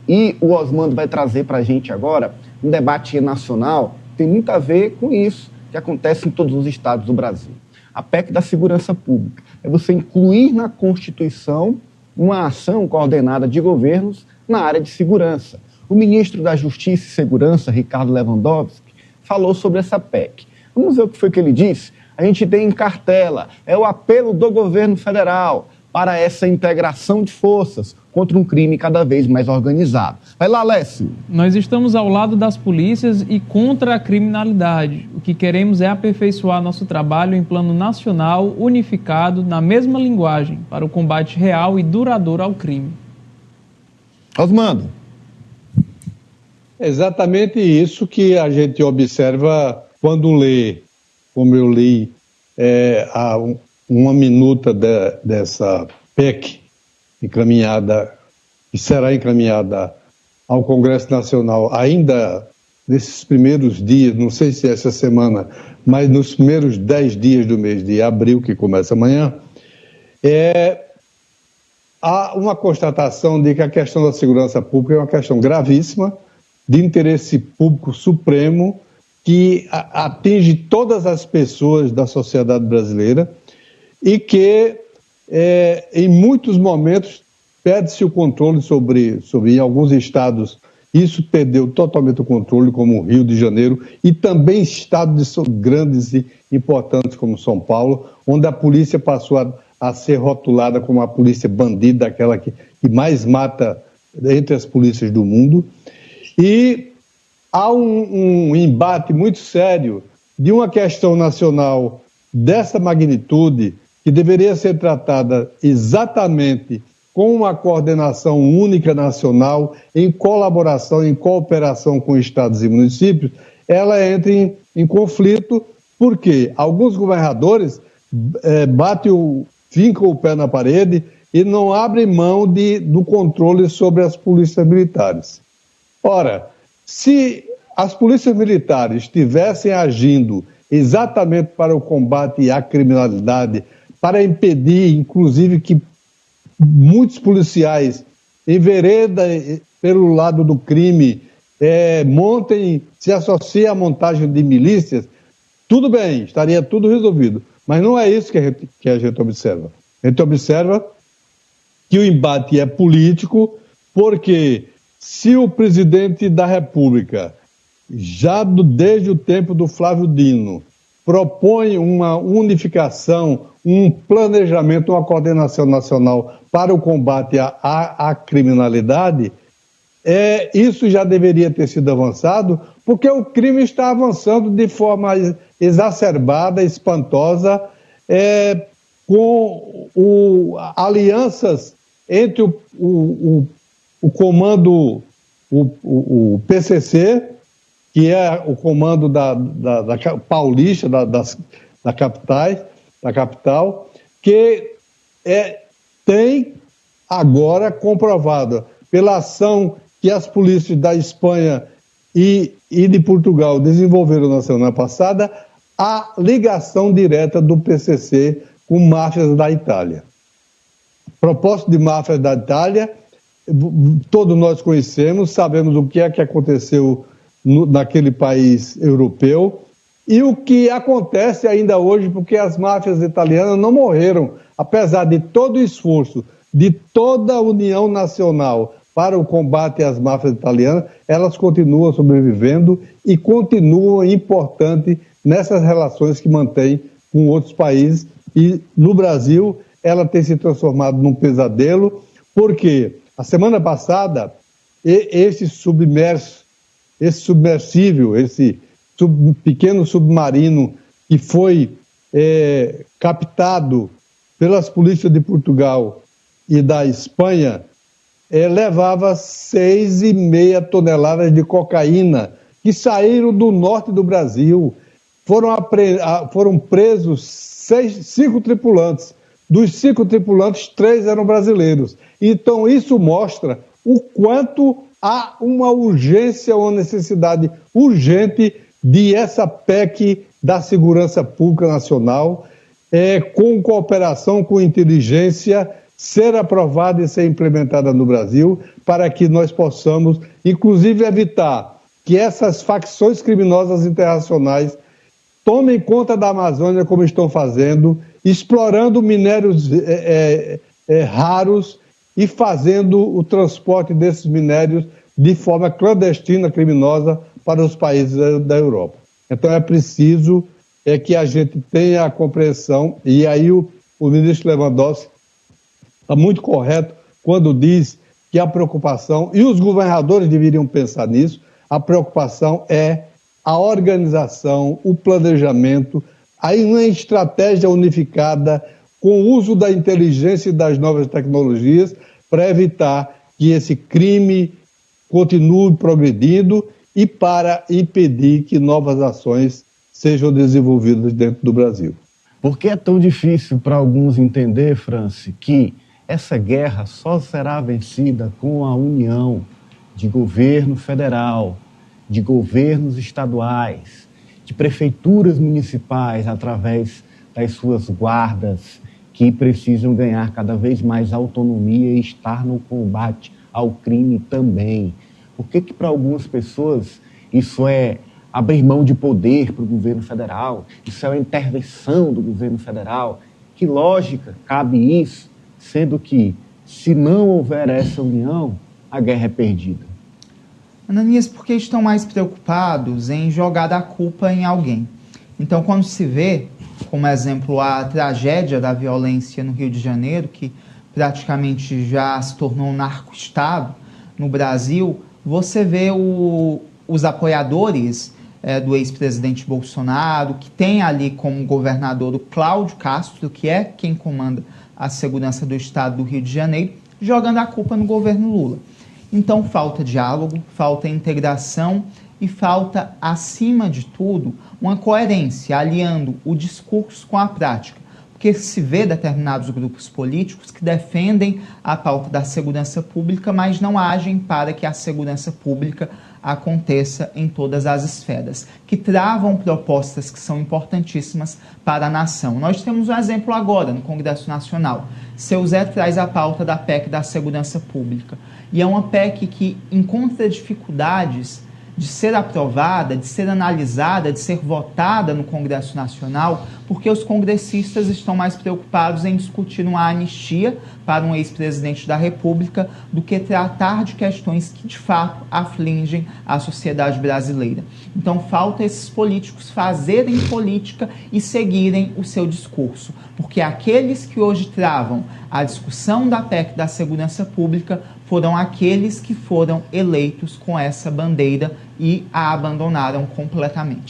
E o Osmando vai trazer para a gente agora um debate nacional que tem muito a ver com isso que acontece em todos os estados do Brasil. A PEC da segurança pública é você incluir na Constituição uma ação coordenada de governos na área de segurança. O ministro da Justiça e Segurança, Ricardo Lewandowski, falou sobre essa PEC. Vamos ver o que foi que ele disse? A gente tem em cartela, é o apelo do governo federal para essa integração de forças contra um crime cada vez mais organizado. Vai lá, Lécio. Nós estamos ao lado das polícias e contra a criminalidade. O que queremos é aperfeiçoar nosso trabalho em plano nacional, unificado, na mesma linguagem, para o combate real e duradouro ao crime. Osmando. Exatamente isso que a gente observa quando lê, como eu li, uma minuta dessa PEC encaminhada, que será encaminhada ao Congresso Nacional ainda nesses primeiros dias, não sei se é essa semana, mas nos primeiros 10 dias do mês de abril, que começa amanhã, há uma constatação de que a questão da segurança pública é uma questão gravíssima, de interesse público supremo, que atinge todas as pessoas da sociedade brasileira e que, em muitos momentos, perde-se o controle sobre em alguns estados, isso perdeu totalmente o controle, como o Rio de Janeiro, e também estados grandes e importantes como São Paulo, onde a polícia passou a ser rotulada como a polícia bandida, aquela que mais mata entre as polícias do mundo. E há um embate muito sério de uma questão nacional dessa magnitude, que deveria ser tratada exatamente com uma coordenação única nacional, em colaboração, em cooperação com estados e municípios, ela entra em conflito, porque alguns governadores fincam o pé na parede e não abrem mão do controle sobre as polícias militares. Ora, se as polícias militares estivessem agindo exatamente para o combate à criminalidade, para impedir, inclusive, que muitos policiais enveredem pelo lado do crime, se associem à montagem de milícias, tudo bem, estaria tudo resolvido. Mas não é isso que a gente observa. A gente observa que o embate é político, porque se o presidente da República, desde o tempo do Flávio Dino, propõe uma unificação, um planejamento, uma coordenação nacional para o combate à criminalidade, isso já deveria ter sido avançado, porque o crime está avançando de forma exacerbada, espantosa, com alianças entre o comando, o PCC, que é o comando da paulista, da capital, que tem agora comprovado, pela ação que as polícias da Espanha e de Portugal desenvolveram na semana passada, a ligação direta do PCC com máfias da Itália. Propósito de máfias da Itália, todos nós conhecemos, sabemos o que é que aconteceu naquele país europeu e o que acontece ainda hoje, porque as máfias italianas não morreram, apesar de todo o esforço de toda a União Nacional para o combate às máfias italianas, elas continuam sobrevivendo e continuam importantes nessas relações que mantém com outros países. E no Brasil, ela tem se transformado num pesadelo, porque a semana passada, esse submersível, esse pequeno submarino que foi captado pelas polícias de Portugal e da Espanha, levava 6,5 toneladas de cocaína que saíram do norte do Brasil. Foram presos 5 tripulantes. Dos 5 tripulantes, 3 eram brasileiros. Então, isso mostra o quanto há uma urgência, uma necessidade urgente de essa PEC da segurança pública nacional, com cooperação, com inteligência ser aprovada e ser implementada no Brasil, para que nós possamos, inclusive, evitar que essas facções criminosas internacionais tomem conta da Amazônia como estão fazendo, explorando minérios raros e fazendo o transporte desses minérios de forma clandestina, criminosa, para os países da Europa. Então é preciso que a gente tenha a compreensão, e aí o ministro Lewandowski está muito correto quando diz que a preocupação, e os governadores deveriam pensar nisso, a preocupação é a organização, o planejamento, aí uma estratégia unificada com o uso da inteligência e das novas tecnologias para evitar que esse crime continue progredindo e para impedir que novas ações sejam desenvolvidas dentro do Brasil. Por que é tão difícil para alguns entender, Franci, que essa guerra só será vencida com a união de governo federal, de governos estaduais, de prefeituras municipais, através das suas guardas, que precisam ganhar cada vez mais autonomia e estar no combate ao crime também? Por que para algumas pessoas isso é abrir mão de poder para o governo federal? Isso é uma intervenção do governo federal? Que lógica cabe isso, sendo que, se não houver essa união, a guerra é perdida? Ananias, porque estão mais preocupados em jogar a culpa em alguém. Então, quando se vê, como exemplo, a tragédia da violência no Rio de Janeiro, que praticamente já se tornou um narco-estado no Brasil, você vê os apoiadores do ex-presidente Bolsonaro, que tem ali como governador o Cláudio Castro, que é quem comanda a segurança do estado do Rio de Janeiro, jogando a culpa no governo Lula. Então falta diálogo, falta integração e falta, acima de tudo, uma coerência, aliando o discurso com a prática. Porque se vê determinados grupos políticos que defendem a pauta da segurança pública, mas não agem para que a segurança pública aconteça em todas as esferas, que travam propostas que são importantíssimas para a nação. Nós temos um exemplo agora no Congresso Nacional. Seu Zé traz a pauta da PEC da segurança pública. E é uma PEC que encontra dificuldades de ser aprovada, de ser analisada, de ser votada no Congresso Nacional, porque os congressistas estão mais preocupados em discutir uma anistia para um ex-presidente da República do que tratar de questões que, de fato, afligem a sociedade brasileira. Então, falta esses políticos fazerem política e seguirem o seu discurso, porque aqueles que hoje travam a discussão da PEC da segurança pública foram aqueles que foram eleitos com essa bandeira e a abandonaram completamente.